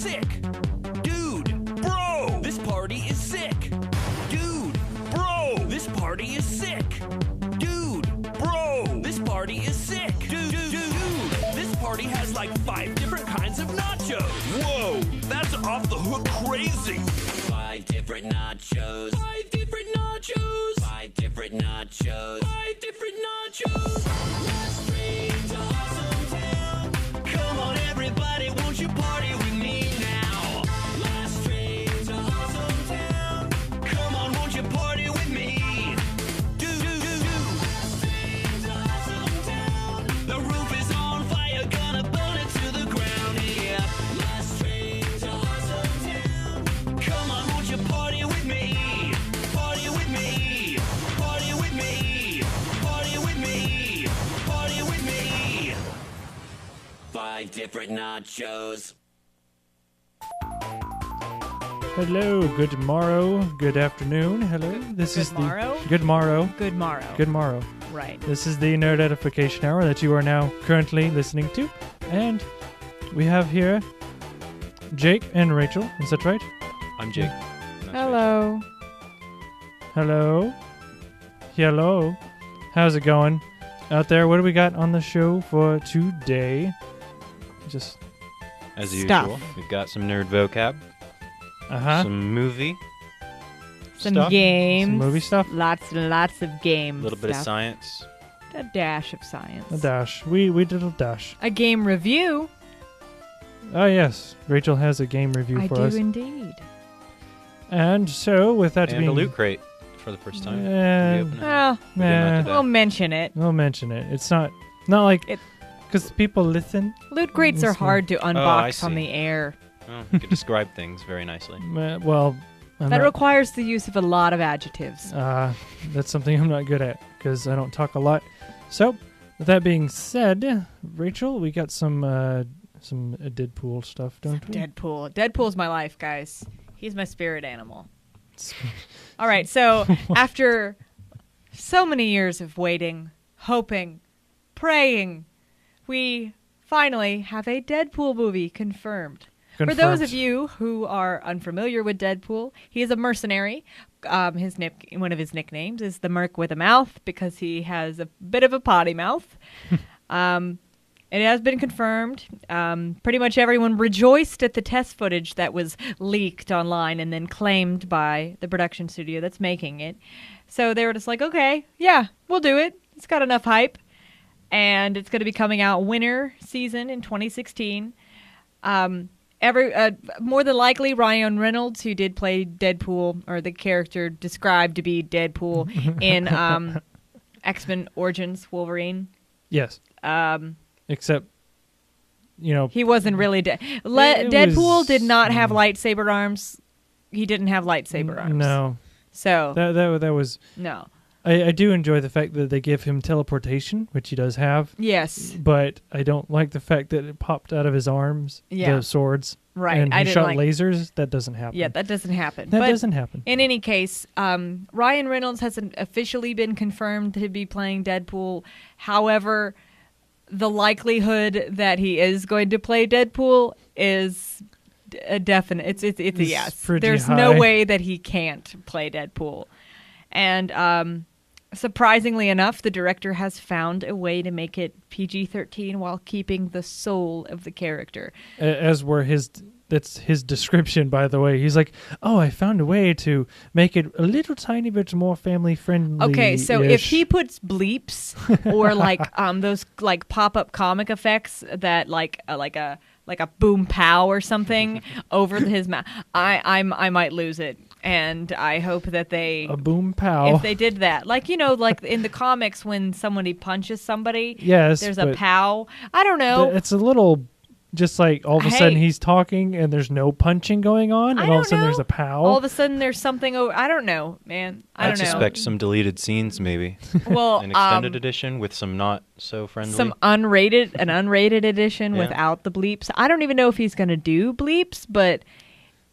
sick. Dude, bro, this party is sick. Dude, bro, this party is sick. Dude, bro, this party is sick. Dude, this party has like 5 different kinds of nachos. Whoa, that's off the hook crazy. 5 different nachos. 5 different nachos. 5 different nachos. 5 different nachos. Let's train to awesome town. Come on, everybody, won't you party with me now? Last train to awesome town. Come on, won't you party with me? Do. Last train to awesome town. The roof is on fire, gonna burn it to the ground. Yeah. Last train to awesome town. Come on, won't you party with me? Party with me. Party with me. Party with me. Party with me. 5 different nachos. Hello, good morrow, good afternoon. Hello, this is morrow? the good morrow. Good morrow. Good morrow. Right. This is the Nerd Edification Hour that you are now currently listening to, and we have here Jake and Rachel. Is that right? I'm Jake. And that's Hello. Hello. Hello. How's it going out there? What do we got on the show for today? Just Rachel. As Stuff. usual, we've got some nerd vocab, some movie Some stuff, games. some movie stuff. Lots and lots of games. a little bit of stuff. science. A dash of science. A dash. We did a dash. A game review. Oh yes, Rachel has a game review I for do us. indeed. And so, with that And being a loot crate for the first time. Yeah. Did we open it? Well, We did not today. we'll mention it. We'll mention it. It's not like It- because people listen. Loot crates are Listen. hard to I unbox on see. the air. Oh, you could describe things very nicely. Well, I'm That not, requires the use of a lot of adjectives. that's something I'm not good at because I don't talk a lot. So, with that being said, Rachel, we got some Deadpool stuff, don't we? Deadpool. Deadpool's my life, guys. He's my spirit animal. All right, so after so many years of waiting, hoping, praying, we finally have a Deadpool movie confirmed. For those of you who are unfamiliar with Deadpool, he is a mercenary. One of his nicknames is the Merc with a Mouth because he has a bit of a potty mouth. It has been confirmed. Pretty much everyone rejoiced at the test footage that was leaked online and then claimed by the production studio that's making it. So they were just like, okay, yeah, we'll do it. It's got enough hype. And it's going to be coming out winter season in 2016. More than likely, Ryan Reynolds, who did play Deadpool, or the character described to be Deadpool in X-Men Origins Wolverine. Yes. Except, He wasn't really It Deadpool was- did not have lightsaber arms. He didn't have lightsaber arms. No. So That was. no. I do enjoy the fact that they give him teleportation, which he does have. Yes. But I don't like the fact that it popped out of his arms. Yeah. The swords. Right. And he I didn't shot like lasers. That doesn't happen. Yeah, that doesn't happen. That But doesn't happen. in any case, Ryan Reynolds hasn't officially been confirmed to be playing Deadpool. However, the likelihood that he is going to play Deadpool is a definite. It's a It's yes. pretty There's high. no way that he can't play Deadpool. And surprisingly enough, the director has found a way to make it PG-13 while keeping the soul of the character. As were that's his description, by the way. He's like, "Oh, I found a way to make it a little tiny bit more family friendly." Okay, so if he puts bleeps or like those like pop-up comic effects that like a boom pow or something over his mouth, I might lose it. And I hope that they a boom pow. if they did that, like like in the comics when somebody punches somebody, yes, there's a but pow. I don't know. It's a little just like all of a sudden he's talking and there's no punching going on, and all of a sudden there's a pow. All of a sudden there's something over. I don't know, man. I don't know. suspect some deleted scenes, maybe. Well, An extended edition with some not so friendly. an unrated edition Yeah. without the bleeps. I don't even know if he's going to do bleeps, but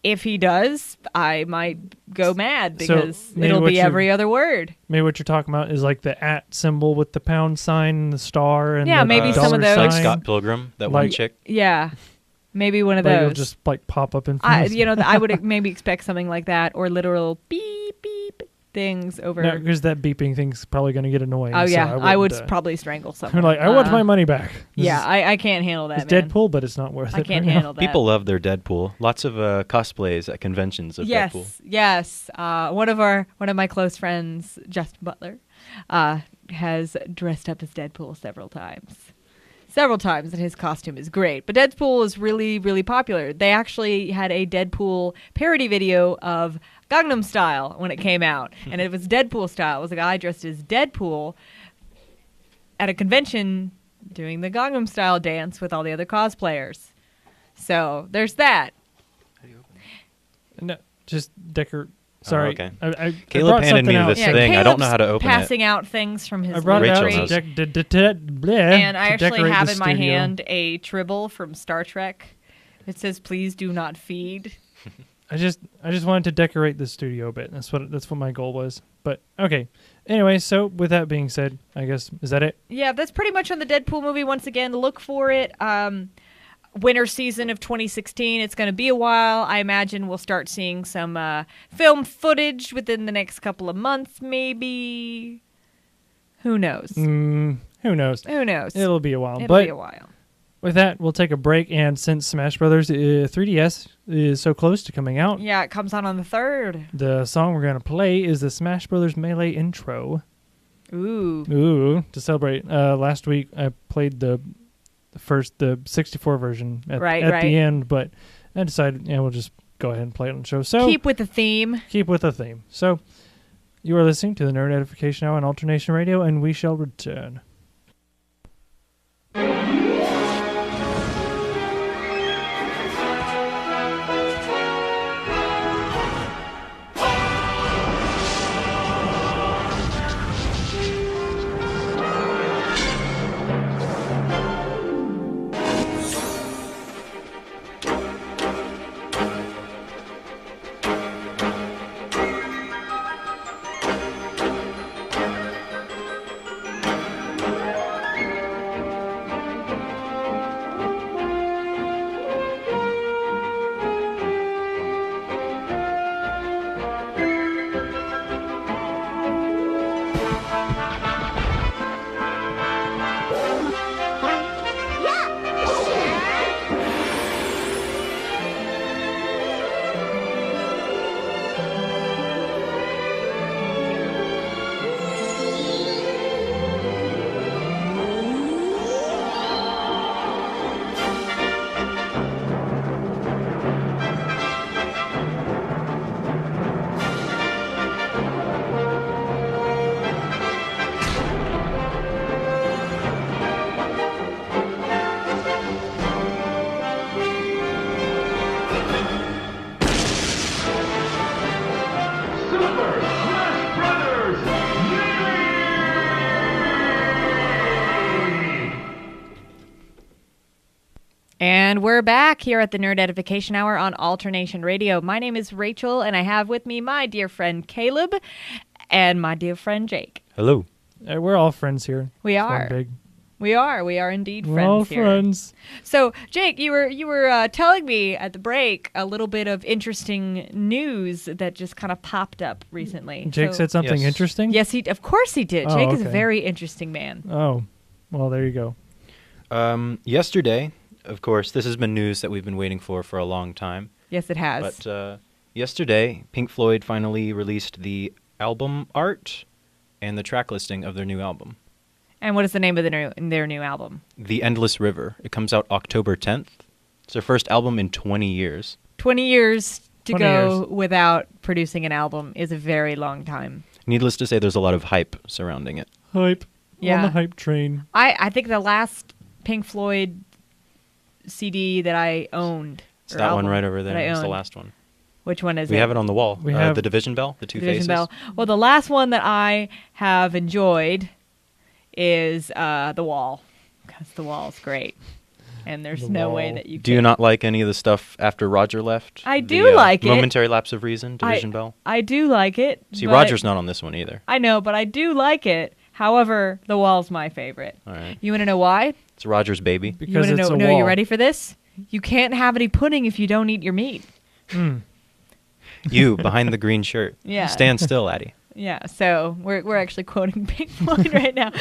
if he does, I might go mad because maybe it'll what be you're- every other word. Maybe what you're talking about is like the @ symbol with the pound sign and the star and Yeah, the maybe dollar some of those. like sign. Scott Pilgrim, that Like- one chick. Yeah. Maybe one of Like, those. it'll just like pop up in front of us. I would maybe expect something like that, or literal beep beep things over. No, because that beeping thing's probably going to get annoying. Oh so yeah, I would wouldn't, probably strangle someone. I'm like, I want my money back. This Yeah, is- I can't handle that. it's man. Deadpool, but it's not worth it. I can't right now. handle that. People love their Deadpool. Lots of cosplays at conventions of Deadpool. Yes. One of my close friends, Justin Butler, has dressed up as Deadpool several times. And his costume is great. But Deadpool is really, really popular. They actually had a Deadpool parody video of Gangnam Style when it came out. And it was Deadpool style. It was a guy dressed as Deadpool at a convention doing the Gangnam Style dance with all the other cosplayers. So there's that. No, just decorate. Sorry. okay. I Caleb brought handed something me out. this thing. I don't know how to Caleb's open passing it. out things from his I brought it out. Rachel library. knows. And I actually decorate have the in my studio. hand a tribble from Star Trek. It says, "Please do not feed." I just wanted to decorate the studio a bit. That's what my goal was. But okay. Anyway, so with that being said, I guess is that it? Yeah, that's pretty much on the Deadpool movie. Once again, look for it. Winter season of 2016. It's going to be a while. I imagine we'll start seeing some film footage within the next couple of months, maybe. Who knows? Who knows? Who knows? It'll be a while. It'll but be a while. with that, we'll take a break. And since Smash Brothers 3DS is so close to coming out, Yeah, it comes out on the 3rd. the song we're going to play is the Smash Brothers Melee intro. Ooh. To celebrate. Last week I played the 64 version at Right. the end, but I decided, we'll just go ahead and play it on the show. So Keep with the theme. keep with the theme. So you are listening to the Nerd Edification Hour on Alternation Radio, and we shall return. And we're back here at the Nerd Edification Hour on Alternation Radio. My name is Rachel, and I have with me my dear friend Caleb and my dear friend Jake. Hello. We're all friends here. We It's one are. big. We are indeed We're friends all here. friends. So, Jake, you were telling me at the break a little bit of interesting news that just kind of popped up recently. Jake So- said something Yes. interesting? Yes, of course he did. Oh, Jake is a okay. very interesting man. Oh, well, there you go. Yesterday, of course, this has been news that we've been waiting for a long time. Yes, it has. But yesterday, Pink Floyd finally released the album art and the track listing of their new album. And what is the name of their new album? The Endless River. It comes out October 10th. It's their first album in 20 years. 20 years to 20 go years. without producing an album is a very long time. Needless to say, there's a lot of hype surrounding it. Hype. Yeah. On the hype train. I think the last Pink Floyd CD that I owned. It's or that one album right over there. that I It's the owned. last one. Which one is it? We have it on the wall. We have- the Division Bell, the two Division faces. Bell. Well, the last one that I have enjoyed is The Wall, because The Wall's great, and there's The no way Wall. that you. Do you can- not like any of the stuff after Roger left? I do like it. Momentary Lapse of Reason, Division Bell. I do like it. See, but- Roger's not on this one either. I know, but I do like it. However, The Wall's my favorite. All right. You want to know why? It's Roger's baby. You Because want to it's know? a No, wall. you ready for this? You can't have any pudding if you don't eat your meat. You, behind the green shirt. Yeah. Stand still, Addie. Yeah, so we're actually quoting Pink Floyd right now.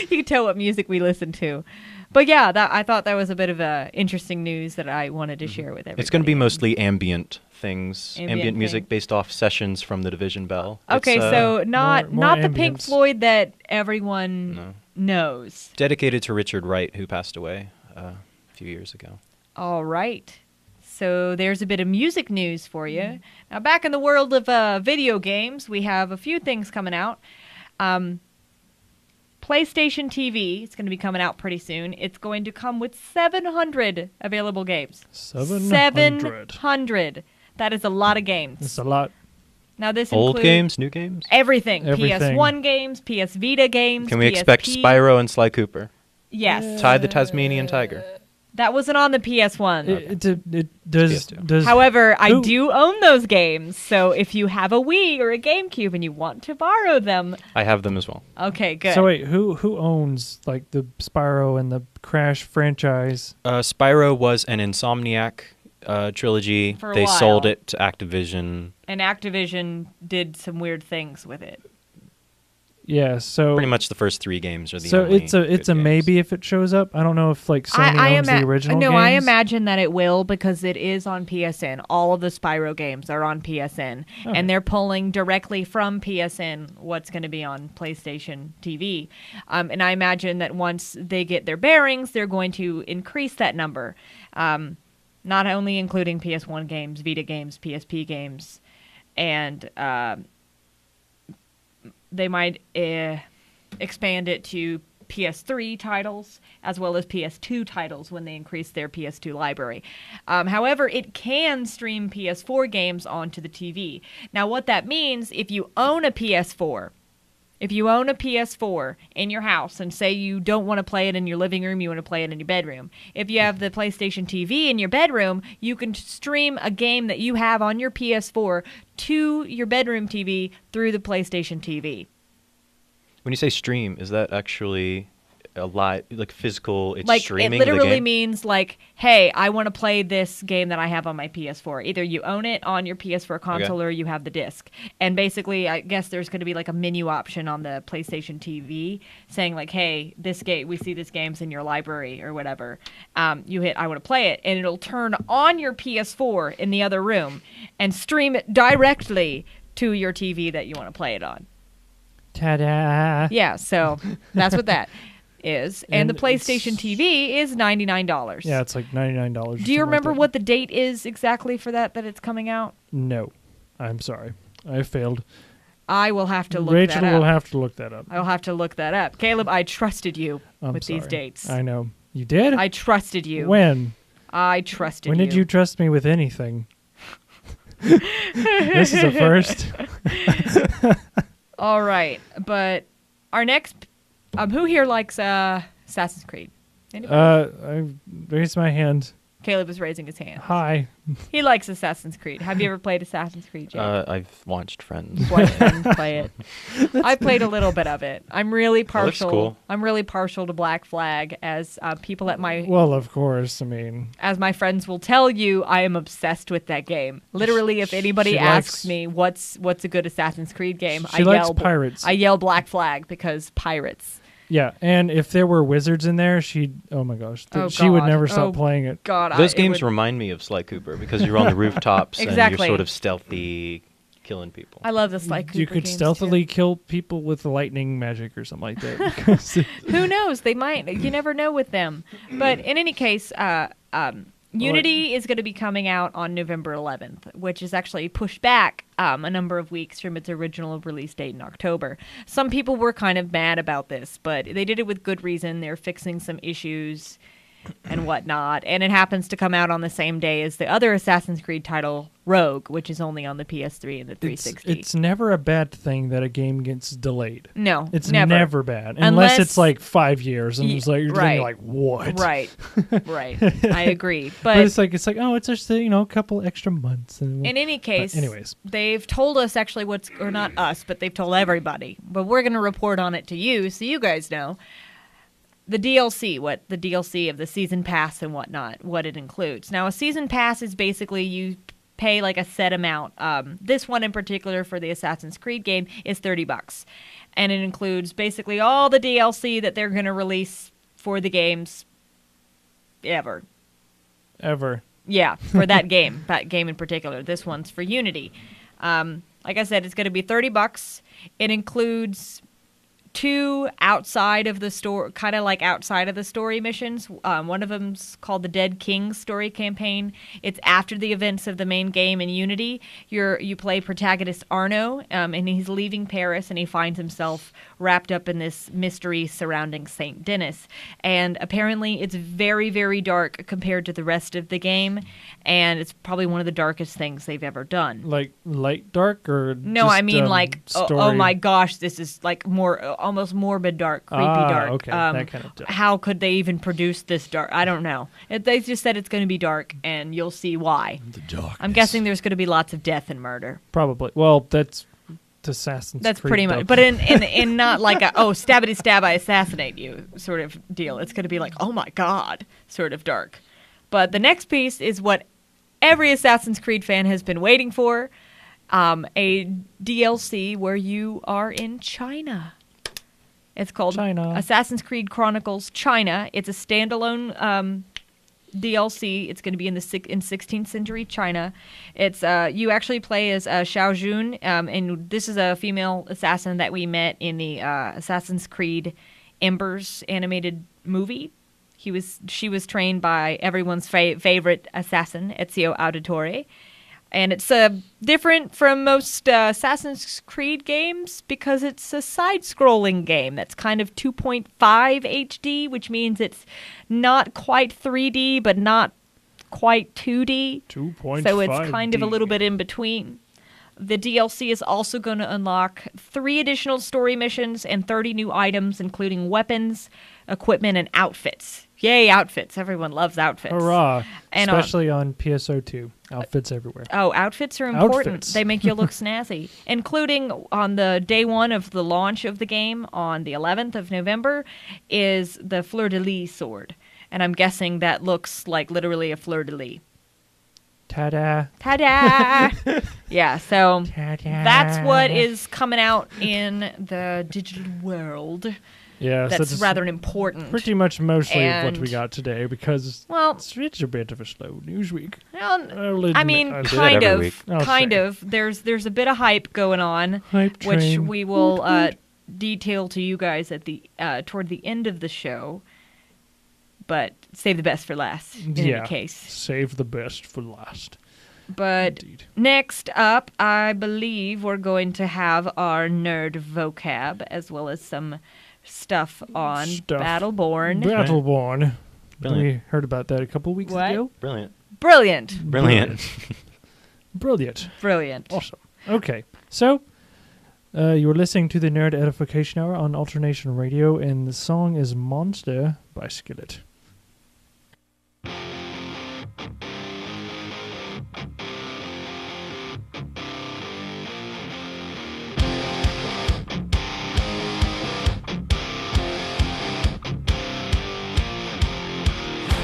You can tell what music we listen to. But yeah, I thought that was a bit of interesting news that I wanted to share with everybody. It's going to be mostly ambient things, ambient music thing. based off sessions from the Division Bell. Okay, It's, so not more the Pink ambience. Floyd that everyone knows. dedicated to Richard Wright, who passed away a few years ago. All right. So there's a bit of music news for you. Now, back in the world of video games, we have a few things coming out. PlayStation TV is going to be coming out pretty soon. It's going to come with 700 available games. 700. 700. That is a lot of games. It's a lot. Now this Old includes games, new games? everything. Everything. PS1 games, PS Vita games. Can we expect PSP. Spyro and Sly Cooper? Yes. Ty the Tasmanian Tiger. That wasn't on the PS1. It does. PS2. Does However, I Who- do own those games, so if you have a Wii or a GameCube and you want to borrow them, I have them as well. okay, good. So wait, who owns like the Spyro and the Crash franchise? Spyro was an Insomniac trilogy. For a They while. sold it to Activision. And Activision did some weird things with it. Yeah, so Pretty much the first 3 games are the so only it's a good games. maybe if it shows up. I don't know if like Sony owns the original No, games. I imagine that it will because it is on PSN. All of the Spyro games are on PSN, Okay. and they're pulling directly from PSN what's going to be on PlayStation TV. And I imagine that once they get their bearings, they're going to increase that number, not only including PS1 games, Vita games, PSP games, and they might expand it to PS3 titles as well as PS2 titles when they increase their PS2 library. However, it can stream PS4 games onto the TV. Now, what that means, if you own a PS4 in your house and say you don't want to play it in your living room, you want to play it in your bedroom. If you have the PlayStation TV in your bedroom, you can stream a game that you have on your PS4 to your bedroom TV through the PlayStation TV. When you say stream, is that actually a live, like physical? It's Like, streaming it literally the game? means like, hey, I want to play this game that I have on my PS4. Either you own it on your PS4 console or you have the disc. And basically, I guess there's going to be like a menu option on the PlayStation TV saying like, hey, this game, we see this game's in your library or whatever. You hit, I want to play it, and it'll turn on your PS4 in the other room and stream it directly to your TV that you want to play it on. Ta-da! Yeah, so that's what that is. And the And PlayStation it's- TV is $99. Yeah, it's like $99. Do you remember what the date is exactly for that it's coming out? No, I'm sorry, I failed. I will have to look Rachel that up. will have to look that up. I'll have to look that up. Caleb, I trusted you I'm with these sorry. dates. I know you did. I trusted you. When? I trusted When you. did you trust me with anything? This is a first. All right, but our next... who here likes Assassin's Creed? Anybody? I raised my hand. Caleb is raising his hand. Hi. He likes Assassin's Creed. Have you ever played Assassin's Creed, Jake? I've watched Friends. Watch them play it. I played a little bit of it. I'm really looks partial. cool. I'm really partial to Black Flag, as people at my Well, of course. I mean, as my friends will tell you. I am obsessed with that game. Literally, if anybody She asks likes- me what's a good Assassin's Creed game, she likes pirates. I yell Black Flag because pirates. Yeah, and if there were wizards in there, she'd. Oh my gosh, Oh, she would God. never stop Oh, playing it. God, Those it games would- remind me of Sly Cooper because you're on the rooftops and Exactly. you're sort of stealthy killing people. I love this like You could stealthily kill people with lightning magic or something like that. Because Who knows? They might. You never know with them. But in any case, Unity is going to be coming out on November 11th, which is actually pushed back a number of weeks from its original release date in October. Some people were kind of mad about this, but they did it with good reason. They're fixing some issues and whatnot. And it happens to come out on the same day as the other Assassin's Creed title, Rogue, which is only on the PS3 and the 360. it's never a bad thing that a game gets delayed. No, It's never. never bad, unless Unless- it's like 5 years, and Ye- it's like then right. you're like, what? Right, right. I agree. But it's like oh, it's just a couple extra months. And In any case, anyways. they've told us actually or not us, but they've told everybody. But we're going to report on it to you so you guys know. the DLC, what the DLC of the season pass and whatnot, what it includes. Now, a season pass is basically you pay like a set amount. This one in particular for the Assassin's Creed game is $30, and it includes basically all the DLC that they're going to release for the games ever. Yeah, for that game in particular. This one's for Unity. Like I said, it's going to be $30. It includes 2 outside of the story, kind of like outside of the story missions. One of them's called the Dead Kings story campaign. It's after the events of the main game in Unity. You play protagonist Arno, and he's leaving Paris, and he finds himself wrapped up in this mystery surrounding Saint Denis. And apparently it's very, very dark compared to the rest of the game, and it's probably one of the darkest things they've ever done. Like light dark or no? just, I mean like oh my gosh, this is like more almost morbid dark, creepy dark. Okay, that kind of dark. How could they even produce this dark? I don't know. They just said it's going to be dark, and you'll see why. The darkness. I'm guessing there's going to be lots of death and murder. Probably. Well, that's Assassin's That's Creed, pretty though. much, but in not like a stabbity stab I assassinate you sort of deal. It's going to be like, oh my god, sort of dark. But the next piece is what every Assassin's Creed fan has been waiting for, a DLC where you are in China. It's called China. Assassin's Creed Chronicles China. It's a standalone DLC. It's going to be in 16th century China. It's you actually play as Xiao Jun, and this is a female assassin that we met in the Assassin's Creed Embers animated movie. She was trained by everyone's favorite assassin, Ezio Auditore. And it's different from most Assassin's Creed games because it's a side-scrolling game that's kind of 2.5 HD, which means it's not quite 3D, but not quite 2D. 2.5D. So it's kind of a little bit in between. The DLC is also going to unlock 3 additional story missions and 30 new items, including weapons, equipment, and outfits. Yay, outfits. Everyone loves outfits. Hurrah. And, especially on PSO2. Outfits everywhere. Oh, outfits are important. Outfits. They make you look snazzy. Including on the day 1 of the launch of the game on the 11th of November is the fleur-de-lis sword. And I'm guessing that looks like literally a fleur-de-lis. Ta-da. Ta-da! Yeah, so Ta-da. that's what is coming out in the digital world. Yeah, so That's it's rather important. pretty much mostly what And- we got today because Well, it's a bit of a slow news week. well, I'll I mean, admit- do that kind every of, week. I'll kind say. of. There's a bit of hype going on, Hype which train. we will detail to you guys at the toward the end of the show. But save the best for last in yeah, any case. save the best for last. But Indeed. next up, I believe we're going to have our nerd vocab as well as some stuff on Battleborn. Battleborn. Brilliant. We heard about that a couple weeks What? ago. Brilliant. Brilliant. Brilliant. Brilliant. Brilliant. Awesome. Okay, so you were listening to the Nerd Edification Hour on Alternation Radio, and the song is Monster by Skillet.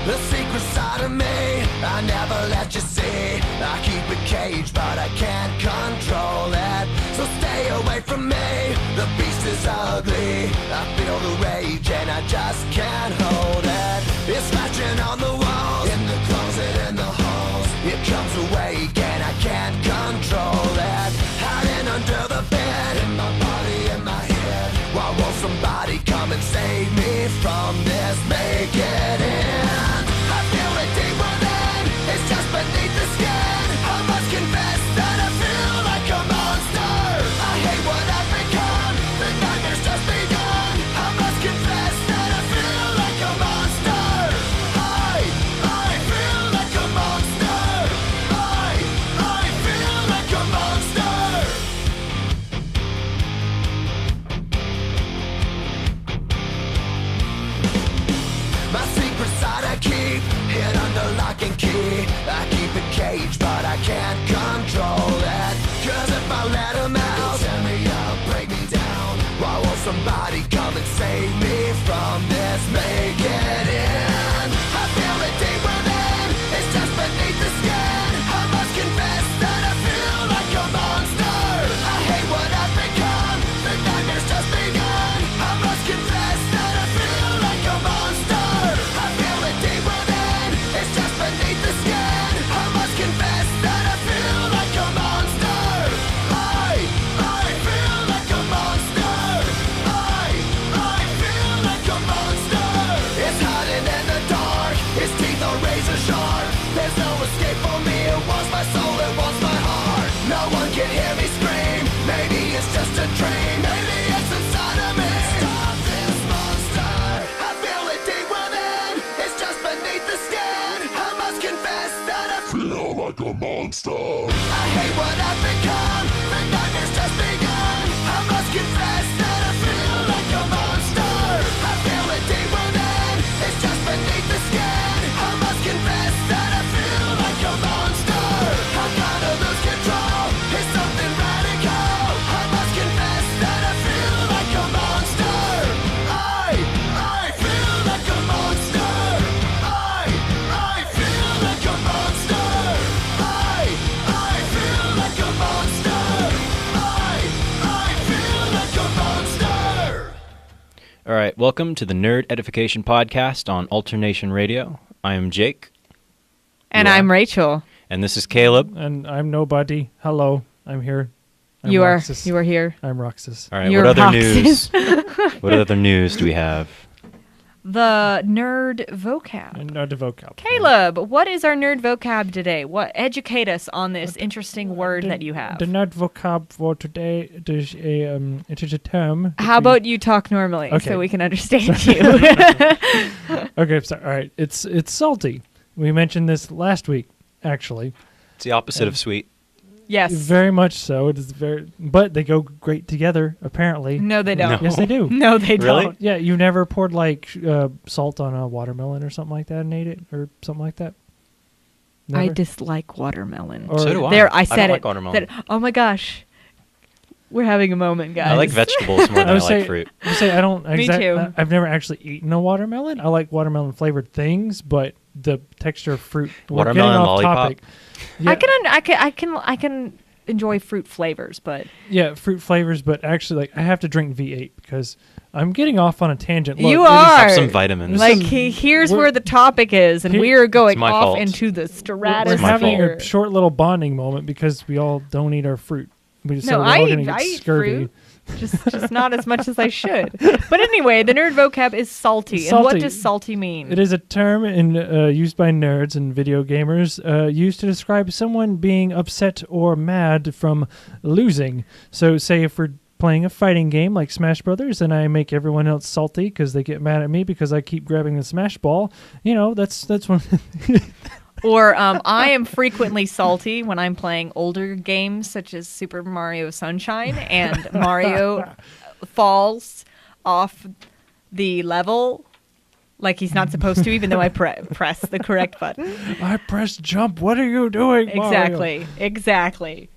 The secret side of me, I never let you see. I keep it caged, but I can't control it. So stay away from me, the beast is ugly. I feel the rage and I just can't hold it. It's scratching on the walls, in the closet, in the halls. It comes awake and I can't control it. Hiding under the bed, in my body, in my head. Why won't somebody come and save me from this? Make it end. I feel it deep within, it's just beneath the skin. I must confess that I feel like a monster. I hate what I've become, the nightmare's just begun. I must confess that I feel like a monster. I feel like a monster. I feel like a monster. My secret side I keep hid under lock and key. I keep it caged, but I can't control it. Cause if I let him out, he'll tear me up, break me down. Why won't somebody come and save me from this man? a monster. I hate what I've become. The nightmare's just begun. I must confess that I feel like a monster. I feel it deep within. It's just beneath the skin. I must confess that I feel like a monster. I'm gonna lose control. It's something radical. I must confess that I feel like a monster. I feel like a monster. I feel like a monster. I feel like a monster. I feel like a monster. All right, welcome to the Nerd Edification podcast on Alternation Radio. I am Jake, And You are? I'm Rachel. and this is Caleb. And I'm nobody. Hello, I'm here. I'm You are Roxas. here. I'm Roxas. All right, You're what other Roxas. news? What other news do we have? The nerd vocab. And not the vocab. Caleb, what is our nerd vocab today? Educate us on this interesting word that you have. The nerd vocab for today is it is a term. How about you talk normally Okay. so we can understand you? Okay, sorry. All right, it's salty. We mentioned this last week, actually. It's the opposite of sweet. Yes. Very much so. It is but they go great together. Apparently. No, they don't. Yes, they do. No, they Really? don't. Yeah, you never poured like salt on a watermelon or something like that and ate it, or something like that. I Never? dislike watermelon. Or- So do I. There, I said don't it. like watermelon. Oh my gosh. We're having a moment, guys. I like vegetables more than I would like say- fruit. I say I don't. Me too. I've never actually eaten a watermelon. I like watermelon flavored things, but the texture of fruit. We're Watermelon getting off lollipop? topic. Yeah, I can enjoy fruit flavors, but yeah, fruit flavors, but actually, like I have to drink V8 because I'm getting off on a tangent. Look, You it is- are. Have some vitamins. Like- like here's we're- where the topic is, and Here- we are going It's my off fault. into the We're stratosphere. my having fault. a short little bonding moment because we all don't eat our fruit. So No, we're I all eat- gonna get I eat scurvy. fruit. just not as much as I should. But anyway, the nerd vocab is salty. And what Salty. does salty mean? It is a term used by nerds and video gamers used to describe someone being upset or mad from losing. So, say if we're playing a fighting game like Smash Brothers and I make everyone else salty because they get mad at me because I keep grabbing the Smash ball, that's one. Or I am frequently salty when I'm playing older games such as Super Mario Sunshine and Mario falls off the level like he's not supposed to, even though I press the correct button. I pressed jump. What are you doing, Mario? Exactly.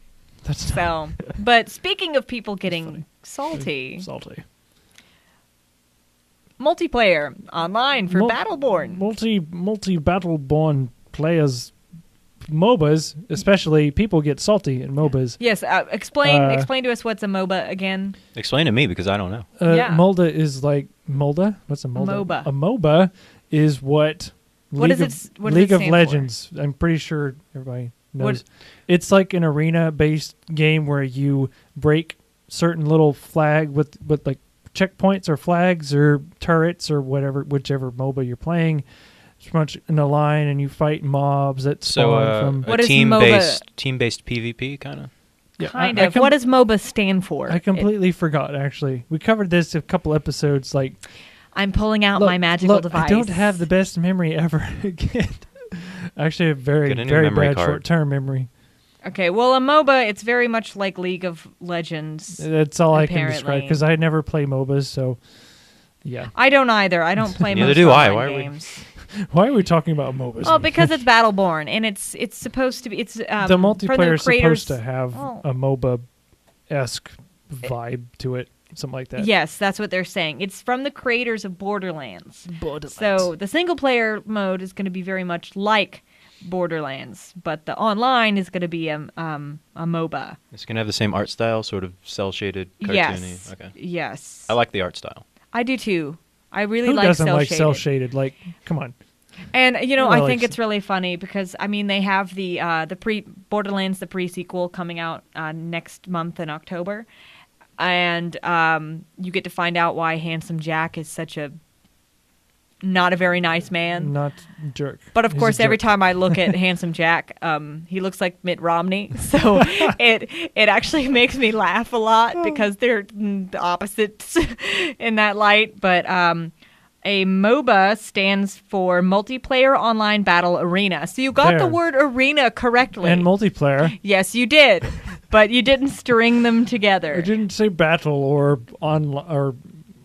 That's not So, but speaking of people getting salty, salty. multiplayer online for Mul- Battleborn. Multi Battleborn players, MOBAs, especially people get salty in MOBAs. Yes, explain to us what's a MOBA again. Explain to me because I don't know. Yeah. MOLDA is like MOLDA. What's a MOLDA? MOBA. A MOBA is what What League does of, it- what does League it of stand for? Legends. I'm pretty sure everybody knows. What- It's like an arena-based game where you break certain little flag with like checkpoints or flags or turrets or whichever MOBA you're playing. It's much in a line, and you fight mobs that So spawn from. What a is team-based PvP kind of. Yeah, Kind I of. What does MOBA stand for? I completely forgot. Actually, we covered this a couple episodes. Like, I'm pulling out look, my magical look, device. I don't have the best memory ever again. Actually, a very Get a new very memory bad card. short-term memory. Okay, well, a MOBA, it's very much like League of Legends. That's all I can describe Apparently. because I never play MOBAs. So, yeah. I don't either. I don't play Neither most do I. online Why are we- games. Why are we talking about MOBAs? Well, because it's Battleborn, and it's supposed to be. It's the from multiplayer is creators- supposed to have Oh. a MOBA-esque vibe to it, something like that. Yes, that's what they're saying. It's from the creators of Borderlands. So the single player mode is going to be very much like Borderlands, but the online is going to be a MOBA. It's going to have the same art style, sort of cel-shaded, cartoony. Yes. Okay. Yes. I like the art style. I do too. I really Who like doesn't cel like shaded. cel-shaded? Like, come on. And Who I likes think it's it? really funny because I mean they have the Borderlands the pre-sequel coming out next month in October, and you get to find out why Handsome Jack is such a not a very nice man. Not jerk. But of He's a course, every jerk. time I look at Handsome Jack, he looks like Mitt Romney. So it actually makes me laugh a lot because they're the opposites in that light. But A MOBA stands for Multiplayer Online Battle Arena. So you got the There. word arena correctly. And multiplayer. Yes, you did. But you didn't string them together. I didn't say battle or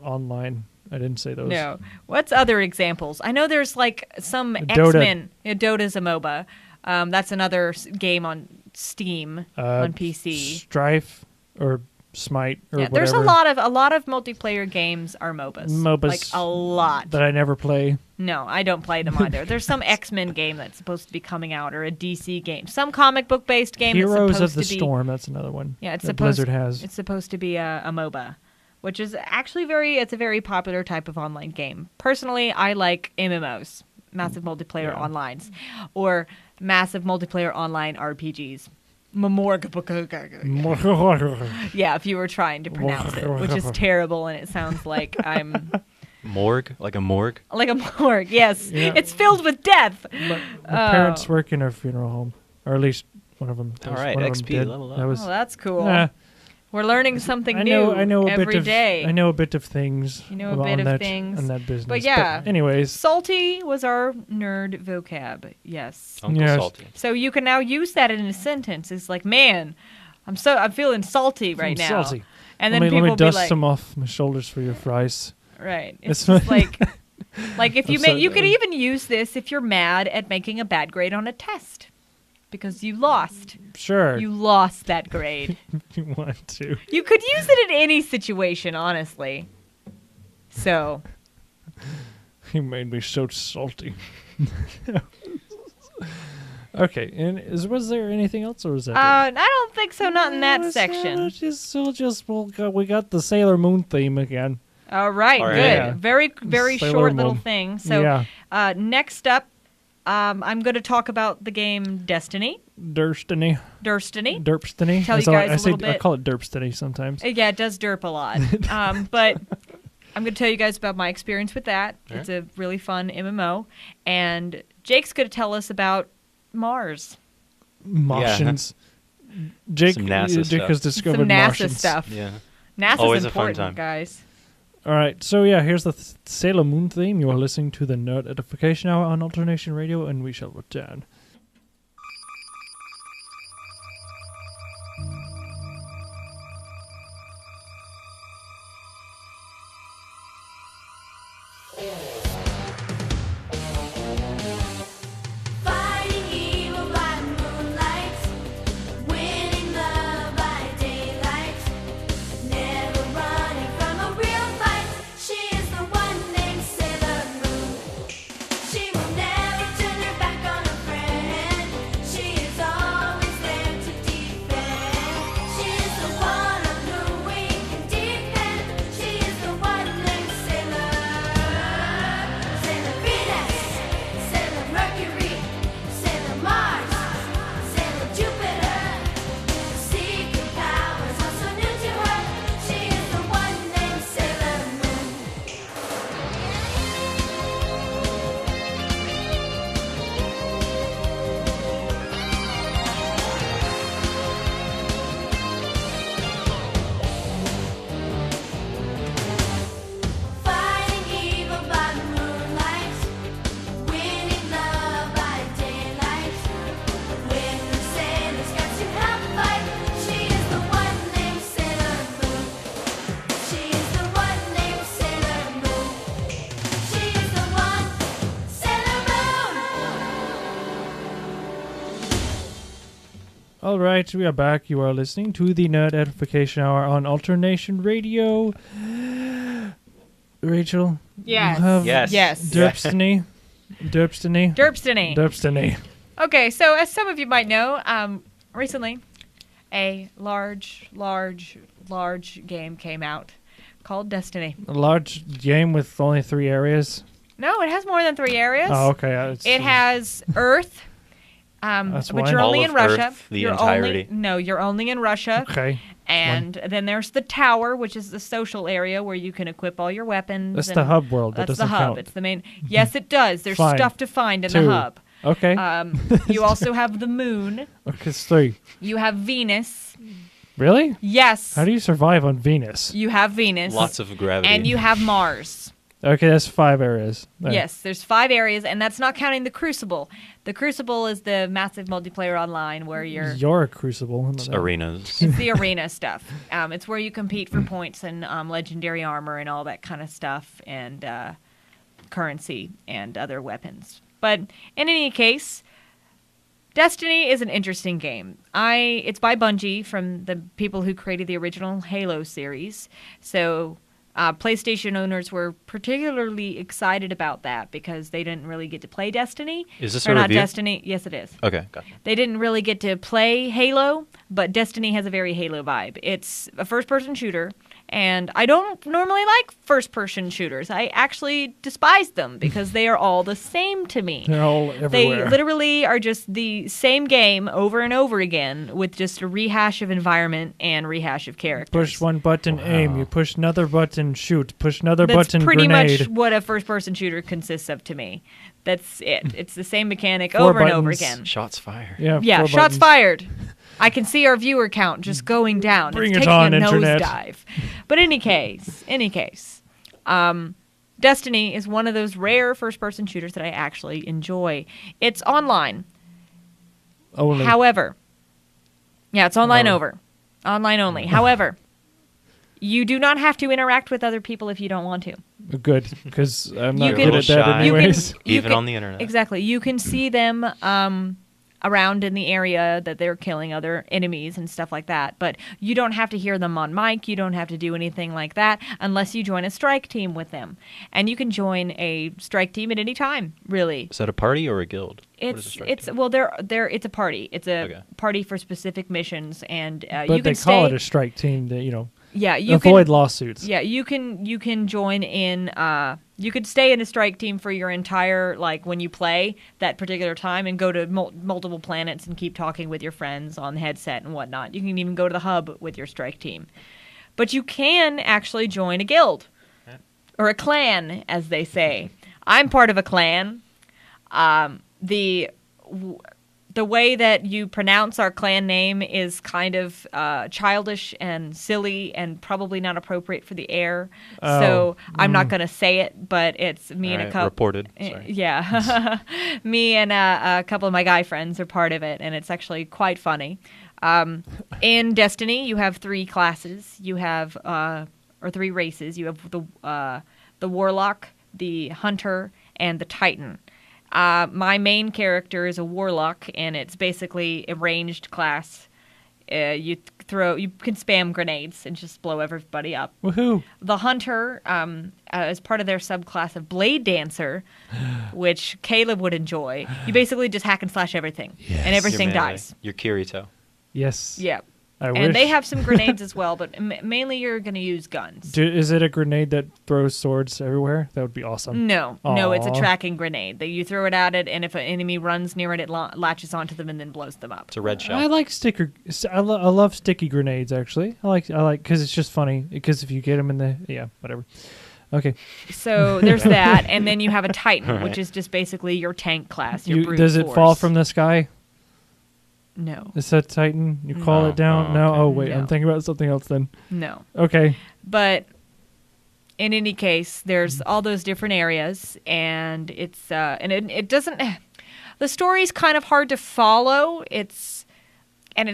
online. I didn't say those. No. What's other examples? I know there's like some Dota. X-Men. Yeah, Dota's a MOBA. That's another game on Steam on PC. Strife or Smite or whatever. There's a lot of multiplayer games are MOBAs. MOBAs. Like a lot. that I never play. No, I don't play them either. There's some X-Men game that's supposed to be coming out, or a DC game. Some comic book based game Heroes that's of the supposed to be, Storm. That's another one. Yeah, it's that supposed Blizzard has. It's supposed to be a MOBA, which is actually it's a very popular type of online game. Personally, I like MMOs, massive multiplayer onlines, or massive multiplayer online RPGs. Yeah, if you were trying to pronounce it, which is terrible, and it sounds like I'm Morgue? Like a morgue? like a morgue. Yes, Yeah. it's filled with death. My parents work in a funeral home, or at least one of them. All right, one of them XP, did. level up. That was. Oh, that's cool. Nah, We're learning something I new know a every bit of. day. I know a bit of things. You know a on bit of that, things. on that business. But yeah. anyways, Salty was our nerd vocab. Yes. Uncle Yes. Salty. So you can now use that in a sentence. It's like, man, I'm feeling salty right I'm now. salty. And then let people me will be dust like, some off my shoulders for your fries. right. It's It's just like if you I'm so- you could even use this if you're mad at making a bad grade on a test. Because you lost. Sure, You lost that grade. if you want to. You could use it in any situation, honestly. So, You made me so salty. Okay, and was there anything else, or was that? I don't think so. Not in that Let's, section. we got the Sailor Moon theme again. All right, All right. good. Yeah. Very, very Sailor short little Moon. thing. So, Yeah. next up, I'm going to talk about the game Destiny. Derstiny. Derstiny. Tell you That's all guys I a say. little I bit. call it Derpstiny sometimes. Yeah, it does derp a lot. But I'm going to tell you guys about my experience with that. All It's a really fun MMO. And Jake's going to tell us about Mars. Martians. Jake, Some NASA Jake stuff. has discovered Some NASA Martians. stuff. Yeah. NASA's Always a fun important, time. guys. All right, so yeah, here's the Sailor Moon theme. You are listening to the Nerd Edification Hour on Alternation Radio, and we shall return. Fighting evil by moonlight, winning love by daylight, never running from a real fight. She is the one named Sailor Moon. She will never turn her back on a friend. She is always there to defend. She is the one on whom we can depend. She is the one named Sailor Venus, Sailor Mercury, Sailor Mars, Sailor Jupiter. Secret powers are so new to her. She is the one named Sailor Moon. Fighting evil by moonlight, winning love by daylight. When the sailors got to help fight, she is the one named Sailor Moon. She is the one named Sailor Moon. She is the one, Sailor Moon. All right, we are back. You are listening to the Nerd Edification Hour on Alternation Radio. Rachel, Yes. you have Yes. Yes. Derpstiny. Derpstiny. Derpstiny. Okay, so as some of you might know, recently a large game came out called Destiny. A large game with only 3 areas. No, it has more than 3 areas. Oh, okay. It has Earth, That's but one. you're only All in of Russia. Earth, the you're entirety. you're only in Russia. Okay. And then there's the tower, which is the social area where you can equip all your weapons. That's and the hub world. That That's the doesn't hub. count. It's the main. Yes, it does. There's Fine. stuff to find in 2. the hub. Okay. You also have the moon. Okay, it's 3. You have Venus. Really? Yes. How do you survive on Venus? You have Venus. Lots of gravity. And you have Mars. Okay, that's 5 areas. There. Yes, there's 5 areas, and that's not counting the Crucible. The Crucible is the massive multiplayer online where You're a crucible. I know that. Arenas. it's the arena stuff. It's where you compete for points and legendary armor and all that kind of stuff, and currency and other weapons. But in any case, Destiny is an interesting game. It's by Bungie, from the people who created the original Halo series. So PlayStation owners were particularly excited about that because they didn't really get to play Destiny. Is this or a not review? Destiny? Yes, it is. Okay, gotcha. They didn't really get to play Halo, but Destiny has a very Halo vibe. It's a first-person shooter, and I don't normally like first-person shooters. I actually despise them because they are all the same to me. They're all everywhere. They literally are just the same game over and over again with just a rehash of environment and rehash of characters. Push one button, aim. You push another button, shoot. Push another That's button, pretty grenade. much what a first-person shooter consists of to me. That's it. It's the same mechanic 4 over and over buttons. again. Shots fired. Yeah, Yeah, 4 shots buttons. fired. I can see our viewer count just going down. Bring it's it taking on, a Internet. nosedive. But any case, Destiny is one of those rare first-person shooters that I actually enjoy. It's online. Only. However, yeah, it's online No. online only. However, you do not have to interact with other people if you don't want to. Good, because I'm You not can- good at that shy. anyways. Even on the internet. Exactly. You can see them around in the area that they're killing other enemies and stuff like that. But you don't have to hear them on mic. You don't have to do anything like that unless you join a strike team with them. And you can join a strike team at any time, really. Is that a party or a guild? What is a strike It's team? well, it's a party. It's a Okay. party for specific missions, and But you they can call stay. it a strike team that, Yeah, you avoid can. lawsuits. Yeah, you can join in. You could stay in a strike team for your entire when you play that particular time, and go to multiple planets and keep talking with your friends on the headset and whatnot. You can even go to the hub with your strike team, but you can actually join a guild or a clan, as they say. I'm part of a clan. The way that you pronounce our clan name is kind of childish and silly and probably not appropriate for the air. So I'm not going to say it, but it's me and a Alright, couple. reported. Sorry. Yeah. Me and a couple of my guy friends are part of it, and it's actually quite funny. In Destiny, you have 3 classes. You have, or 3 races. You have the Warlock, the Hunter, and the Titan. My main character is a warlock, and it's basically a ranged class. You can spam grenades and just blow everybody up. Woohoo! The hunter is part of their subclass of blade dancer, which Caleb would enjoy. You basically just hack and slash everything, and everything You're melee. dies. You're Kirito. Yes. Yeah. I And they wish. have some grenades as well, but mainly you're going to use guns. Is it a grenade that throws swords everywhere? That would be awesome. No, it's a Aw. tracking grenade. That you throw it at it, and if an enemy runs near it, it latches onto them and then blows them up. It's a red shell. I like I love sticky grenades actually. I like because it's just funny because if you get them in the whatever. Okay. So there's that, and then you have a Titan, Alright. which is just basically your tank class. Your brute Does it force. fall from the sky? No, Is that Titan? You call No. it down? Oh, No. okay. Oh wait, No. I'm thinking about something else then. no. Okay. But in any case, there's all those different areas, and it's it doesn't. The story's kind of hard to follow. It's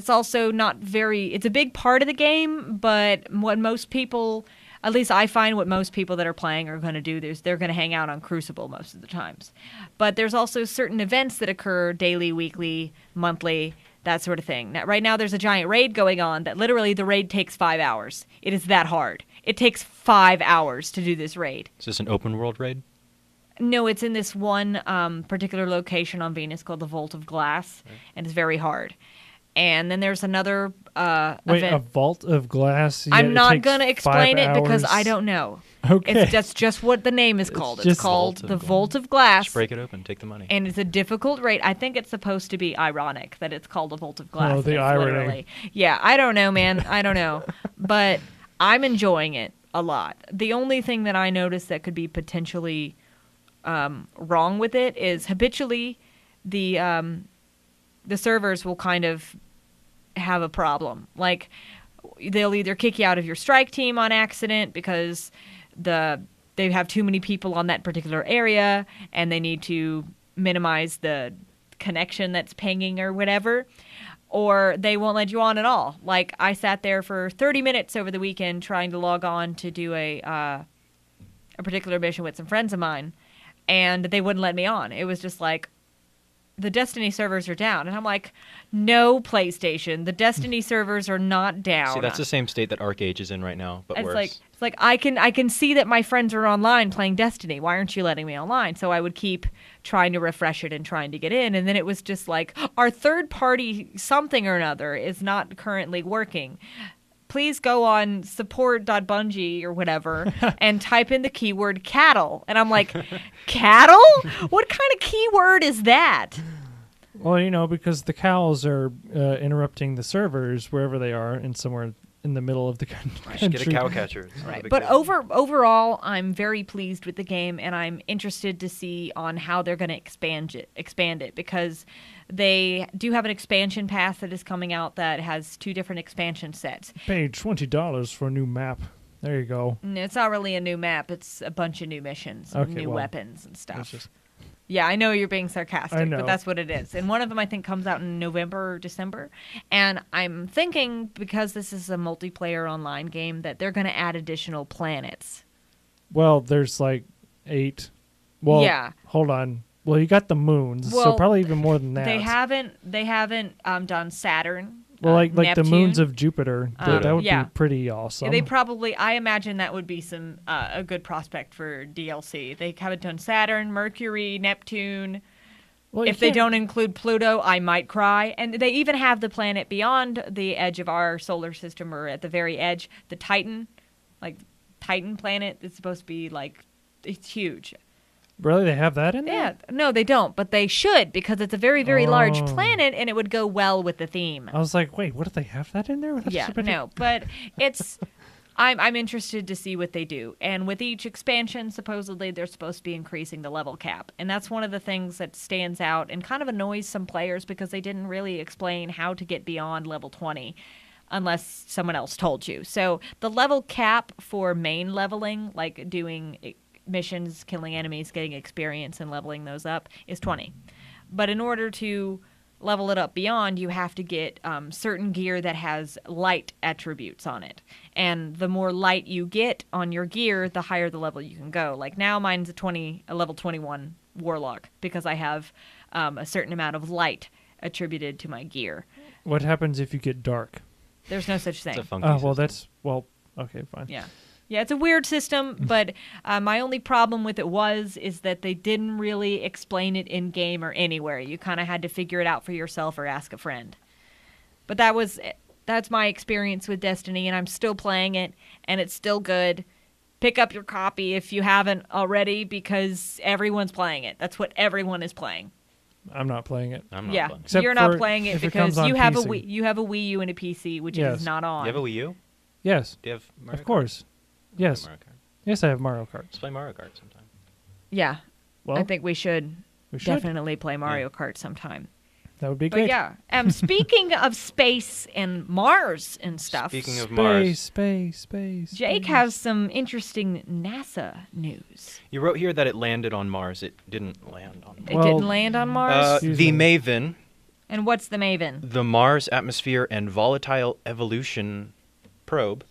also not very. It's a big part of the game, but what most people, at least I find, what most people that are playing are going to do is they're going to hang out on Crucible most of the times. But there's also certain events that occur daily, weekly, monthly, that sort of thing. Now, right now, there's a giant raid going on that literally the raid takes 5 hours. It is that hard. It takes 5 hours to do this raid. Is this an open world raid? No, it's in this one particular location on Venus called the Vault of Glass, and it's very hard. And then there's another Wait, event. a vault of glass. I'm yet it not takes going to explain 5 it because hours? I don't know. Okay. That's just what the name is called. It's just called Vault of the Glass. Vault of Glass. Just break it open, take the money. And it's a difficult raid. I think it's supposed to be ironic that it's called a Vault of Glass. Oh, the and it's irony. literally- Yeah, I don't know, man. I don't know. But I'm enjoying it a lot. The only thing that I noticed that could be potentially wrong with it is habitually the servers will kind of have a problem. Like, they'll either kick you out of your strike team on accident because the they have too many people on that particular area and they need to minimize the connection that's pinging or whatever, or they won't let you on at all. Like, I sat there for 30 minutes over the weekend trying to log on to do a particular mission with some friends of mine, and they wouldn't let me on. It was just like, the Destiny servers are down. And I'm like, no, PlayStation. The Destiny servers are not down. See, that's the same state that Arcade is in right now, but It's worse. like I can see that my friends are online playing Destiny. Why aren't you letting me online? So I would keep trying to refresh it and trying to get in, and then it was just like, our third party something or another is not currently working. Please go on support.bungie or whatever and type in the keyword cattle. And I'm like, cattle? What kind of keyword is that? Well, you know, because the cows are interrupting the servers wherever they are, and somewhere in the middle of the country. Just get a cow catcher. It's not a Right. big But deal. overall, I'm very pleased with the game, and I'm interested to see on how they're going to expand it, because they do have an expansion pass that is coming out that has 2 different expansion sets. Paid $20 for a new map. There you go. It's not really a new map; it's a bunch of new missions, Okay, new well, weapons and It's stuff. just Yeah, I know you're being sarcastic, I know. but that's what it is. And one of them, I think, comes out in November or December. And I'm thinking, because this is a multiplayer online game, that they're going to add additional planets. well, there's like 8. Well, Yeah. hold on. Well, you got the moons, so Well, probably even more than that. They haven't done Saturn. Well, like the Neptune. moons of Jupiter. That would yeah. be pretty awesome. They probably, I imagine that would be some a good prospect for DLC. They haven't done Saturn, Mercury, Neptune. well, you If they can't- don't include Pluto, I might cry. And they even have the planet beyond the edge of our solar system, or at the very edge, the Titan, like Titan planet. It's supposed to be like, it's huge. Really, they have that in there? Yeah, no, they don't, but they should, because it's a very, very large Oh. planet, and it would go well with the theme. I was like, wait, what do they have that in there? That's Yeah, stupid. no, but it's. I'm interested to see what they do, and with each expansion, supposedly they're supposed to be increasing the level cap, and that's one of the things that stands out and kind of annoys some players, because they didn't really explain how to get beyond level 20 unless someone else told you. So the level cap for main leveling, like doing missions, killing enemies, getting experience, and leveling those up, is 20. But in order to level it up beyond, you have to get certain gear that has light attributes on it. And the more light you get on your gear, the higher the level you can go. Like now mine's a level 21 warlock, because I have a certain amount of light attributed to my gear. What happens if you get dark? There's no such It's a thing. funky Oh, system. okay, fine. Yeah. Yeah, it's a weird system, but my only problem with it is that they didn't really explain it in game or anywhere. You kind of had to figure it out for yourself or ask a friend. But that's my experience with Destiny, and I'm still playing it, and it's still good. Pick up your copy if you haven't already, because everyone's playing it. That's what everyone is playing. I'm not playing it. I'm not Yeah, playing. Except you're not for playing it if it because comes on you have PC. you have a Wii U and a PC, which Yes. is not on. You have a Wii U? Yes, Do you have Mario of Kart? course. Yes, Mario Kart. yes, I have Mario Kart. Let's play Mario Kart sometime. Yeah, Well, I think we should we should. definitely play Mario Kart sometime. That would be But great. yeah, speaking of space and Mars and stuff, Speaking of Mars, Space. Jake space. has some interesting NASA news. you wrote here that it landed on Mars. It didn't land on Mars. It Well, didn't land on Mars. Excuse The me. Maven, And what's the Maven? the Mars Atmosphere and Volatile Evolution probe,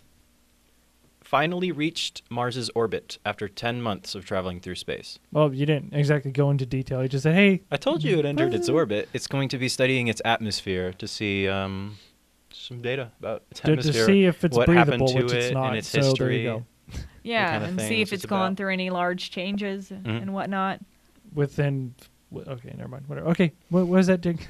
finally reached Mars's orbit after 10 months of traveling through space. Well, you didn't exactly go into detail. You just said, "Hey, I told you it entered its orbit. It's going to be studying its atmosphere to see some data about its to atmosphere. see if it's what happened breathable," to which it it's not. and its so there history. you go. Yeah, kind of and see things if it's it's gone about. through any large changes and whatnot. Okay, never mind. Whatever. Okay, what was that, Dick?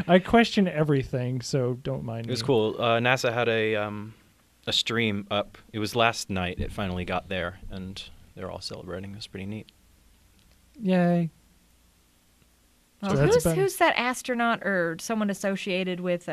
I question everything, so don't mind It was me. cool. NASA had a stream up. It was last night. It finally got there, and they're all celebrating. It was pretty neat. Yay. Well, that's about- who's that astronaut or someone associated with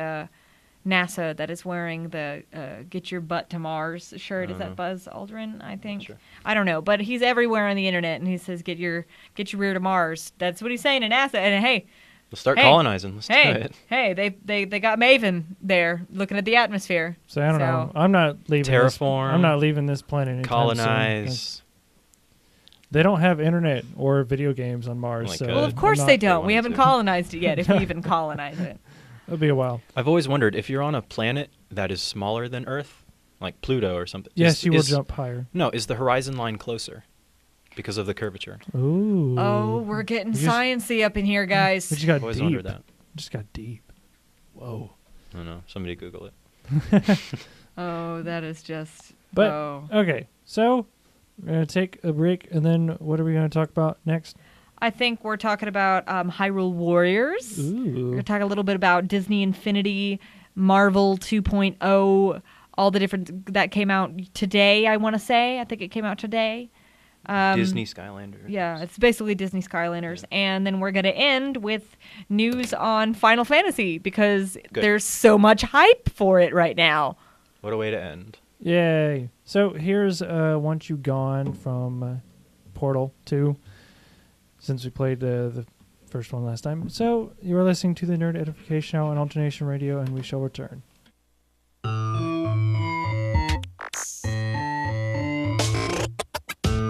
NASA that is wearing the "Get Your Butt to Mars" shirt? Is that Buzz Aldrin? I think. sure. I don't know, but he's everywhere on the internet, and he says, "Get your rear to Mars." That's what he's saying to NASA. And hey, Let's start Hey. colonizing. Let's do Hey, it. hey, they got Maven there looking at the atmosphere. So I don't know. I'm not leaving. Terraform. I'm not leaving this planet anytime soon, 'cause Colonize. they don't have internet or video games on Mars. Oh my so God. Well, of course I'm they not- don't. We wanted haven't to. colonized it yet. If we even colonize it. It'll be a while. I've always wondered if you're on a planet that is smaller than Earth, like Pluto or something. Yes, you will jump higher. No, is the horizon line closer because of the curvature? Ooh. Oh, we're getting We just- sciencey up in here, We guys. just got I've always deep. wondered that. Just got deep. Whoa. I don't know. Somebody Google it. Oh, that is just. But oh. okay, so we're gonna take a break, and then what are we gonna talk about next? I think we're talking about Hyrule Warriors. We're Ooh. going to talk a little bit about Disney Infinity, Marvel 2.0, all the different that came out today, I want to say. I think it came out today. Disney Skylanders. Yeah, it's basically Disney Skylanders. And then we're going to end with news on Final Fantasy because Good. there's so much hype for it right now. What a way to end. Yay! So here's Once You Gone from Portal 2. Since we played the first one last time. So you are listening to the Nerd Edification Hour on Alternation Radio, and we shall return.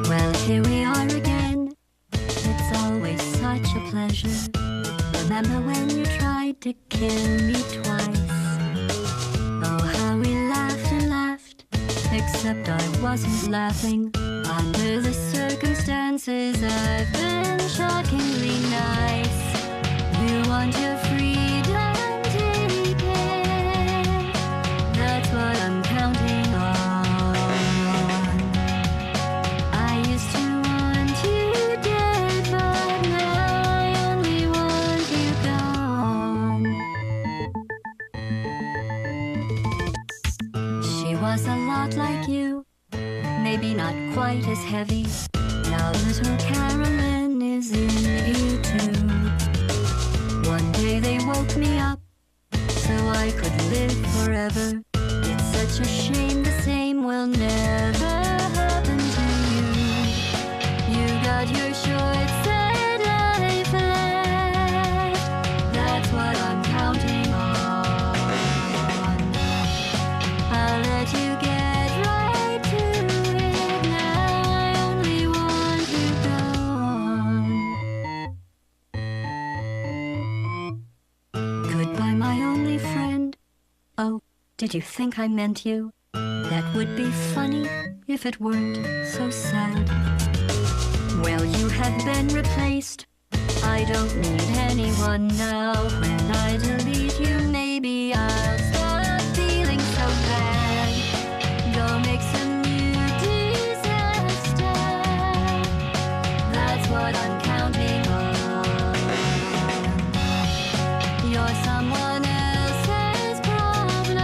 Well, here we are again. It's always such a pleasure. Remember when you tried to kill me twice? Oh, how we laughed and laughed. Except I wasn't laughing. Under the circumstances, I've been shockingly nice. You want your freedom, take it. That's what I'm counting on. I used to want you dead, but now I only want you gone. She was a lot like you, maybe not quite as heavy. Now little Carolyn is in you too. One day they woke me up so I could live forever. It's such a shame the same will never happen to you. You got your short set life left. That's what I'm counting on. I'll let you get right to it. Now I only want you gone. Goodbye, my only friend. Oh, did you think I meant you? That would be funny if it weren't so sad. Well, you have been replaced. I don't need anyone now. When I delete you, maybe I'll stop feeling so bad. Go make some new disaster. That's what I'm counting on. You're someone else's problem.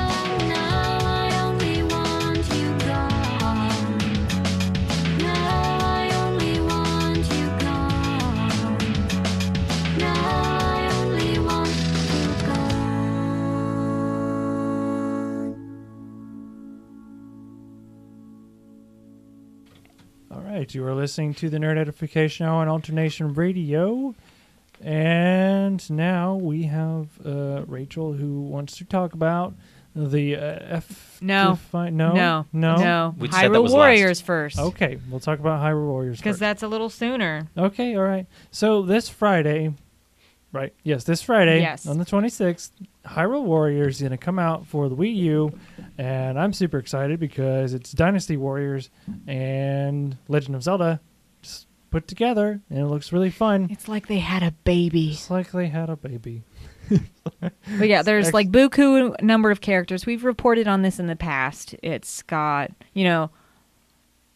Now I only want you gone. Now I only want you gone. Now I only want you gone. All right, you are listening to the Nerd Edification Hour on Alternation Radio. And now we have Rachel who wants to talk about the No. No? We said that Hyrule was Warriors first. Okay, we'll talk about Hyrule Warriors Because first. that's a little sooner. Okay, all right. So this Friday, right? Yes, this Friday Yes. on the 26th, Hyrule Warriors is going to come out for the Wii U, and I'm super excited because it's Dynasty Warriors and Legend of Zelda just put together, and it looks really fun. It's like they had a baby. Just like they had a baby. But yeah, there's like buku number of characters. We've reported on this in the past. It's got,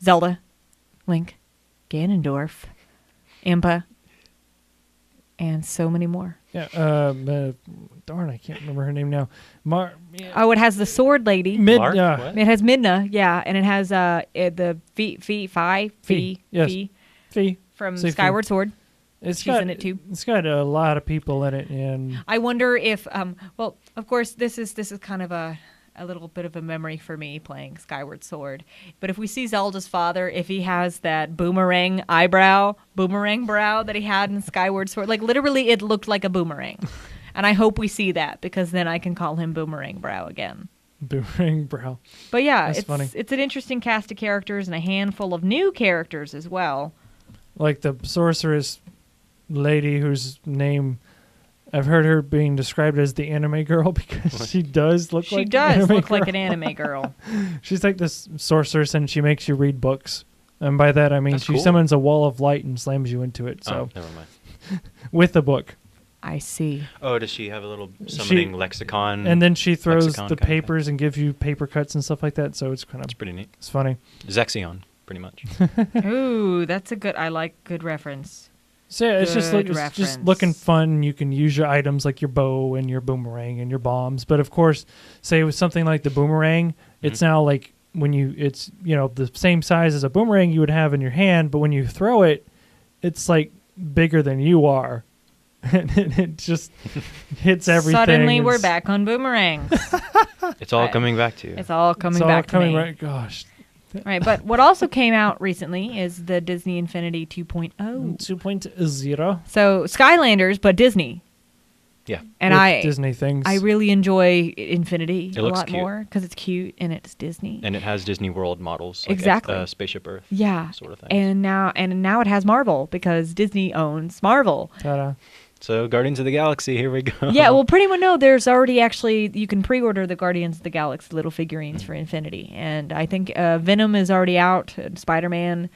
Zelda, Link, Ganondorf, Impa, and so many more. Yeah. Darn, I can't remember her name now. Oh, it has the sword lady. Mark? What? It has Midna, yeah, and it has the Fee Fee. from Say Fee. Skyward Sword. She's She's in it too. It's got a lot of people in it, and I wonder if, well, of course, this is kind of a a little bit of a memory for me playing Skyward Sword. But if we see Zelda's father, if he has that boomerang brow that he had in Skyward Sword, like literally it looked like a boomerang. And I hope we see that, because then I can call him Boomerang Brow again. Boomerang brow. But yeah, That's funny. It's an interesting cast of characters and a handful of new characters as well. Like the sorceress lady whose name I've heard her being described as the anime girl because she does look like an anime like girl. an anime girl. She's like this sorceress and she makes you read books. And by that I mean That's she cool. summons a wall of light and slams you into it. So Oh, never mind. with the book. I see. Oh, does she have a little summoning lexicon? And then she throws lexicon the kind of thing? papers and gives you paper cuts and stuff like that. So it's kind of That's pretty neat. it's funny. Zexion, pretty much. Ooh, that's a good reference. So yeah, it's just Good it's just reference. looking fun. You can use your items like your bow and your boomerang and your bombs. But of course, say with something like the boomerang, it's now like when it's the same size as a boomerang you would have in your hand, but when you throw it, it's like bigger than you are. And it just hits everything. Suddenly we're It's- back on boomerangs. It's all Right. coming back to you. It's all coming It's all back coming to me. right. Gosh, Right, but what also came out recently is the Disney Infinity 2.0. 2.0. So Skylanders, but Disney. Yeah. And with Disney things. I really enjoy Infinity It a looks lot cute. more because it's cute and it's Disney. And it has Disney World models. Like Exactly. Spaceship Earth. Yeah, Sort of thing. and now it has Marvel because Disney owns Marvel. Ta-da. So Guardians of the Galaxy, here we go. Yeah, well, pretty much no. There's already you can pre-order the Guardians of the Galaxy little figurines for Infinity, and I think Venom is already out, Spider-Man,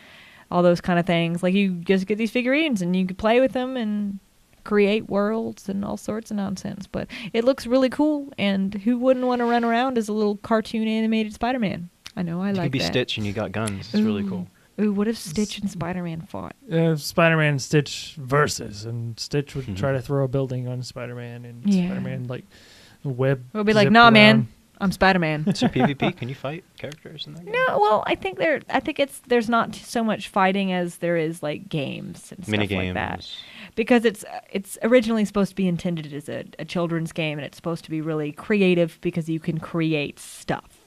all those kind of things. Like you just get these figurines and you can play with them and create worlds and all sorts of nonsense. But it looks really cool, and who wouldn't want to run around as a little cartoon animated Spider-Man? I know I You like could be that. Stitch and you got guns. It's really cool. Ooh, what if Stitch and Spider-Man fought? Spider-Man and Stitch versus, and Stitch would try to throw a building on Spider-Man, and Yeah. Spider-Man like web. We'll be like, zip nah, man, around. I'm Spider-Man. Is there PvP? Can you fight characters in that game? No, well, I think there's not so much fighting as there is like games and stuff Mini like games. that. Because it's originally supposed to be intended as a children's game, and it's supposed to be really creative because you can create stuff.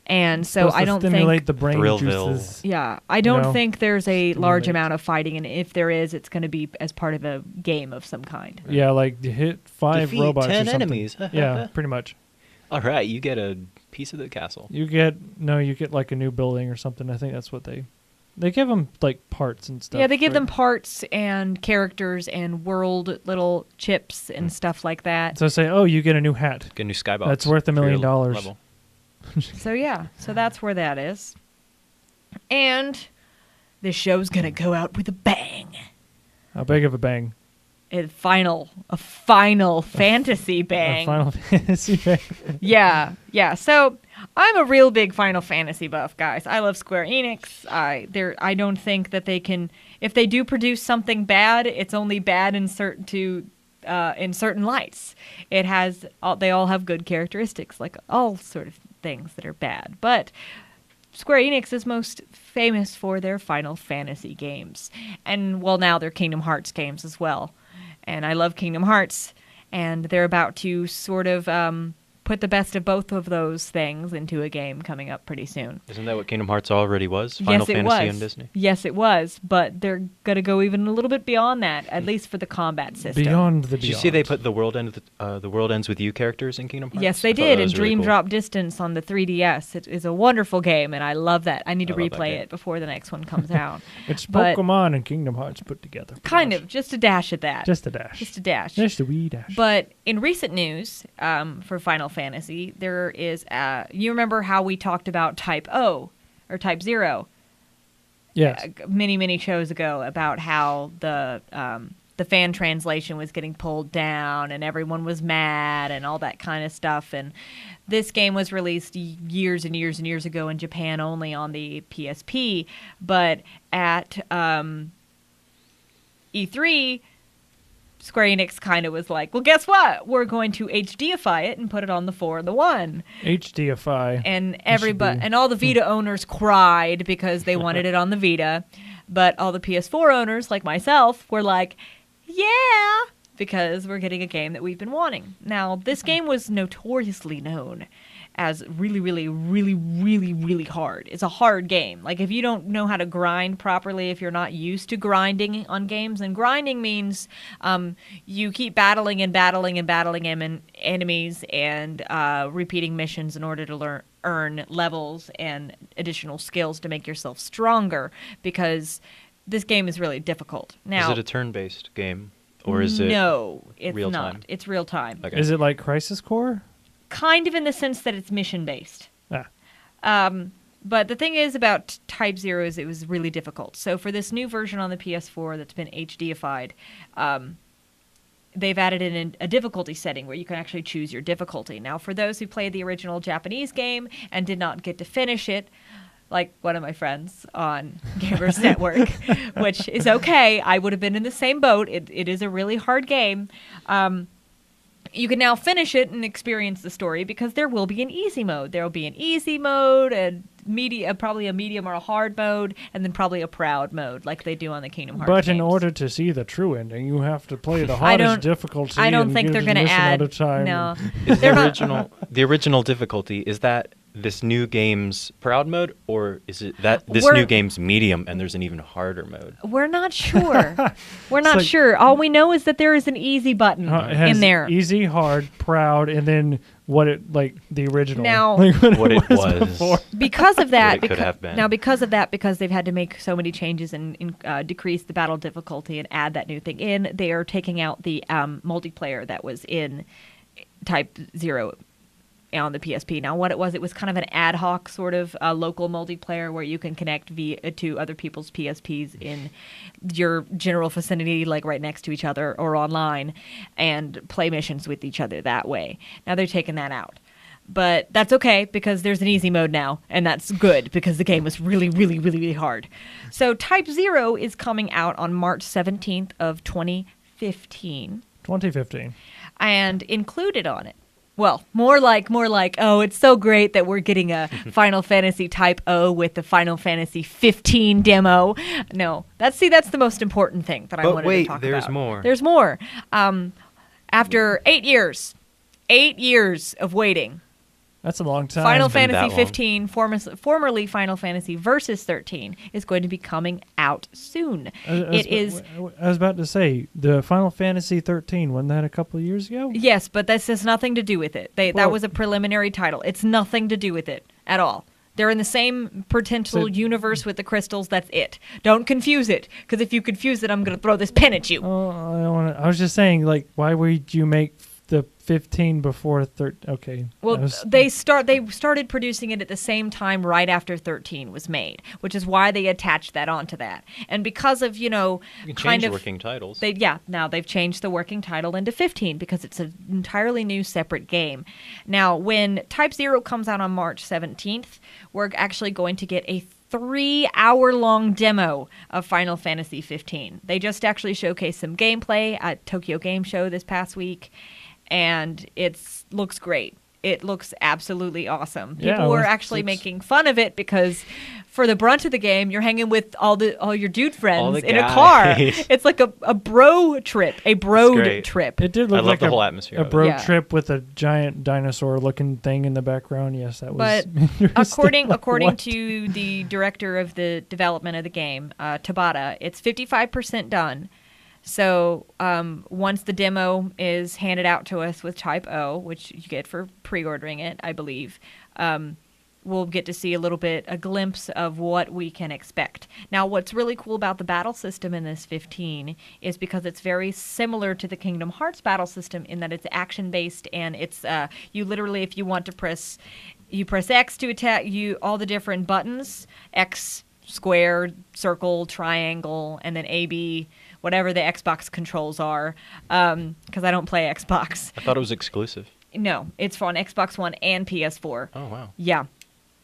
And so Supposed I to don't stimulate think the brain Thrillville. juices. yeah, I don't No. think there's a large Stimulate. amount of fighting, and if there is, it's going to be as part of a game of some kind. Yeah, like you hit 5 Defeat robots 10 or something. enemies. Yeah, pretty much. All right, you get a piece of the castle. You get like a new building or something. I think that's what they give them like parts and stuff. Yeah, they give right? them parts and characters and world little chips and stuff like that. So say, oh, you get a new hat. Get a new skybox. That's worth $1 for your million. level. So yeah, so that's where that is. And this show's gonna go out with a bang. How big of a bang? A final fantasy bang. A Final Fantasy bang. Yeah. So I'm a real big Final Fantasy buff, guys. I love Square Enix. I don't think that they can. If they do produce something bad, it's only bad in certain lights. They all have good characteristics, like all sort of things that are bad. But Square Enix is most famous for their Final Fantasy games, and well, now they're Kingdom Hearts games as well. And I love Kingdom Hearts, and they're about to sort of put the best of both of those things into a game coming up pretty soon. Isn't that what Kingdom Hearts already was? Final Yes, it Fantasy was. and Disney? Yes, it was, but they're going to go even a little bit beyond that, at least for the combat system. Beyond the Did beyond. you see they put the world ends with you characters in Kingdom Hearts? Yes, they I thought did that in was really Dream cool. Drop Distance on the 3DS. It is a wonderful game, and I love that. I need to I love that replay game. it before the next one comes out. It's but- Pokemon and Kingdom Hearts put together. pretty Kind much. of, just a dash at that. Just a dash. Just a dash. Just a wee dash. But in recent news, for Final Fantasy, there is you remember how we talked about Type O or Type 0 yes. many shows ago about how the fan translation was getting pulled down and everyone was mad and all that kind of stuff. And this game was released years and years and years ago in Japan only on the PSP, but at E3, Square Enix kind of was like, well, guess what? We're going to HDify it and put it on the 4 and the 1. HDFI. And should everybody be- and all the Vita owners cried because they wanted it on the Vita, but all the PS4 owners like myself were like, yeah, because we're getting a game that we've been wanting. Now, this game was notoriously known as really, really, really, really, really hard. It's a hard game. Like, if you don't know how to grind properly, if you're not used to grinding on games, and grinding means you keep battling and battling and battling enemies and repeating missions in order to earn levels and additional skills to make yourself stronger, because this game is really difficult. Now, is it a turn-based game, or is it no, it's real not. time? It's real time. Okay. Is it like Crisis Core? Kind of in the sense that it's mission-based. Ah. But the thing is about Type 0 is it was really difficult. So for this new version on the PS4 that's been HDified, they've added in a difficulty setting where you can actually choose your difficulty. Now, for those who played the original Japanese game and did not get to finish it, like one of my friends on Gamers Network, which is okay. I would have been in the same boat. It is a really hard game. You can now finish it and experience the story because there will be an easy mode. There will be an easy mode, probably a medium or a hard mode, and then probably a proud mode like they do on the Kingdom Hearts But in games. order to see the true ending, you have to play the I hardest don't- difficulty. I don't and think get they're a going to decent amount add. of time. No, Is they're the not. original difficulty, is that this new game's proud mode, or is it that this We're- new game's medium and there's an even harder mode? We're not sure. We're not like- sure. All we know is that there is an easy button It has in there. easy, hard, proud, and then what it like the original. Now- like What it was. before. Because of that, What it could have been. now because of that, because they've had to make so many changes and decrease the battle difficulty and add that new thing in, they are taking out the multiplayer that was in Type 0 on the PSP. Now, what it was kind of an ad hoc sort of local multiplayer where you can connect to other people's PSPs in your general vicinity, like right next to each other or online, and play missions with each other that way. Now they're taking that out. But that's okay because there's an easy mode now, and that's good because the game was really, really, really, really hard. So Type 0 is coming out on March 17th of 2015, 2015. and included on it. Well, more like, oh, it's so great that we're getting a Final Fantasy Type O with the Final Fantasy 15 demo. No, that's the most important thing that I But wanted wait, to talk there's about. more. There's more. After 8 years of waiting, That's a long time. Final It's been that Fantasy long. 15, formerly Final Fantasy Versus 13, is going to be coming out soon. I was about to say the Final Fantasy 13. Wasn't that a couple of years ago? Yes, but this has nothing to do with it. Well- That was a preliminary title. It's nothing to do with it at all. They're in the same potential So- universe with the crystals. That's it. Don't confuse it, because if you confuse it, I'm going to throw this pen at you. Oh, I don't wanna, I was just saying, like, why would you make the 15 before 13? Okay. Well, I was- they started producing it at the same time right after 13 was made, which is why they attached that onto that. And because of, You can kind change of working titles. now they've changed the working title into 15 because it's an entirely new separate game. Now, when Type 0 comes out on March 17th, we're actually going to get a 3-hour-long demo of Final Fantasy 15. They just actually showcased some gameplay at Tokyo Game Show this past week, and it looks great. It looks absolutely awesome. Yeah, People were it actually looks- making fun of it because for the brunt of the game, you're hanging with all your dude friends the in a car. guys. It's like a bro trip, a broed great. trip. It did I look love like the a, whole atmosphere a of it. bro Yeah. trip with a giant dinosaur-looking thing in the background. Yes, that was. But interesting. according What? to the director of the development of the game, Tabata, it's 55% done. So once the demo is handed out to us with Type O, which you get for pre-ordering it, I believe, we'll get to see a glimpse of what we can expect. Now, what's really cool about the battle system in this 15 is because it's very similar to the Kingdom Hearts battle system in that it's action-based and it's you literally, if you want to press X to attack, all the different buttons, X, square, circle, triangle, and then AB, whatever the Xbox controls are, because I don't play Xbox. I thought it was exclusive. No, it's for on Xbox One and PS4. Oh, wow. Yeah.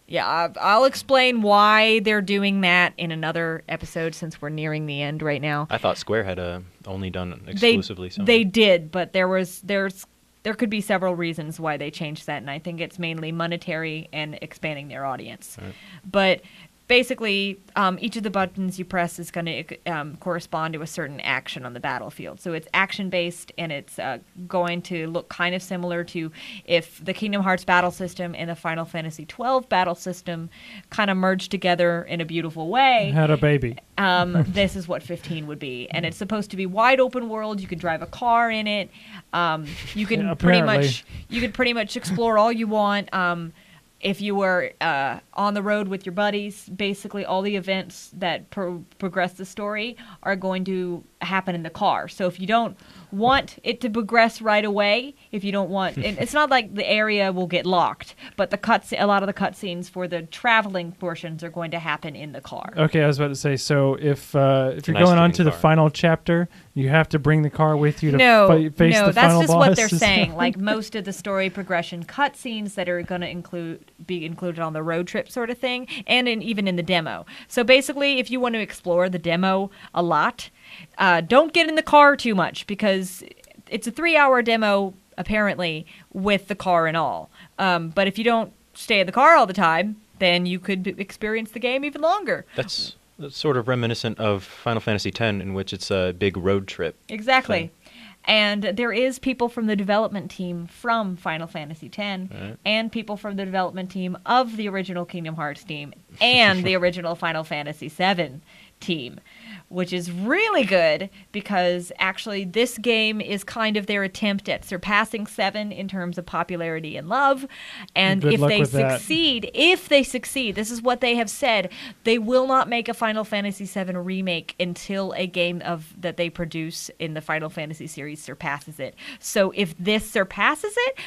Yeah, I'll explain why they're doing that in another episode since we're nearing the end right now. I thought Square had only done exclusively Sony. They did, but there could be several reasons why they changed that, and I think it's mainly monetary and expanding their audience. Right. But basically, each of the buttons you press is going to correspond to a certain action on the battlefield. So it's action-based, and it's going to look kind of similar to if the Kingdom Hearts battle system and the Final Fantasy XII battle system kind of merged together in a beautiful way. Had a baby. This is what 15 would be. And it's supposed to be wide open world. You could drive a car in it. You can Yeah, pretty much explore all you want. If you were on the road with your buddies, basically all the events that progress the story are going to happen in the car. So if you don't want it to progress right away, if you don't want, it's not like the area will get locked, but a lot of the cutscenes for the traveling portions are going to happen in the car. Okay, I was about to say, so if you're nice going on looking to the car. final chapter, you have to bring the car with you to face no, the that's final just boss? what they're saying. Like most of the story progression cutscenes that are going to be included on the road trip sort of thing, and even in the demo. So basically, if you want to explore the demo a lot, don't get in the car too much because it's a 3-hour demo apparently with the car and all. But if you don't stay in the car all the time, then you could experience the game even longer. That's sort of reminiscent of Final Fantasy X, in which it's a big road trip. Exactly. thing. And there is people from the development team from Final Fantasy X Right. and people from the development team of the original Kingdom Hearts team and the original Final Fantasy VII team, which is really good because actually this game is kind of their attempt at surpassing 7 in terms of popularity and love. And Good if luck they with that. succeed, this is what they have said, they will not make a Final Fantasy VII remake until a game that they produce in the Final Fantasy series surpasses it. So if this surpasses it,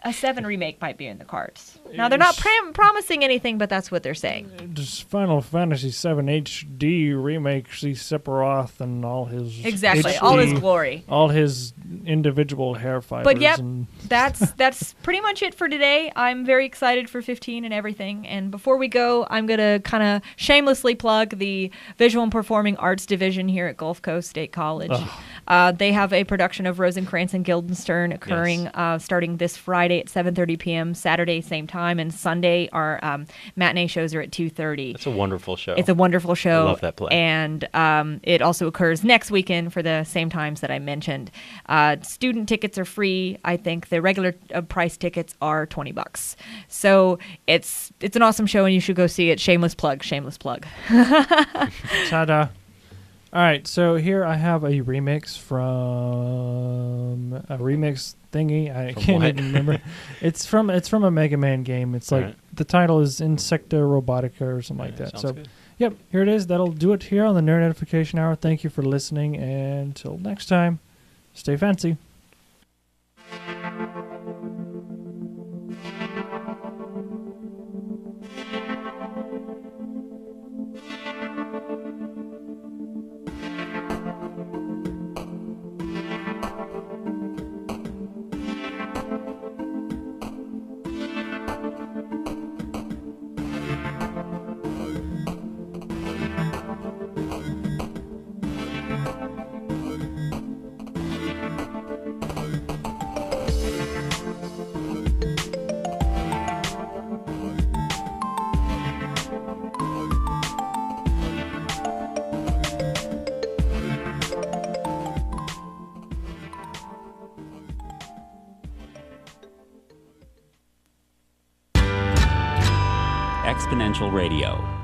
a 7 remake might be in the cards. Now, they're not promising anything, but that's what they're saying. Just Final Fantasy VII HD remake, see Sephiroth and all his Exactly, HD, all his glory. all his individual hair fibers. But yep, and that's pretty much it for today. I'm very excited for 15 and everything. And before we go, I'm going to kind of shamelessly plug the Visual and Performing Arts Division here at Gulf Coast State College. They have a production of Rosencrantz and Guildenstern occurring starting this Friday at 7:30 p.m., Saturday same time, and Sunday our matinee shows are at 2:30. It's a wonderful show. It's a wonderful show. I love that play. And it also occurs next weekend for the same times that I mentioned. Student tickets are free. I think the regular price tickets are $20. So it's an awesome show, and you should go see it. Shameless plug. Shameless plug. ta-da. All right, so here I have a remix from a remix thingy. I From can't what? even remember. It's from a Mega Man game. It's like Alright. the title is Insecta Robotica or something like that. Sounds So, good. yep, here it is. That'll do it here on the Nerd Edification Hour. Thank you for listening, and until next time, stay fancy. Exponential Radio.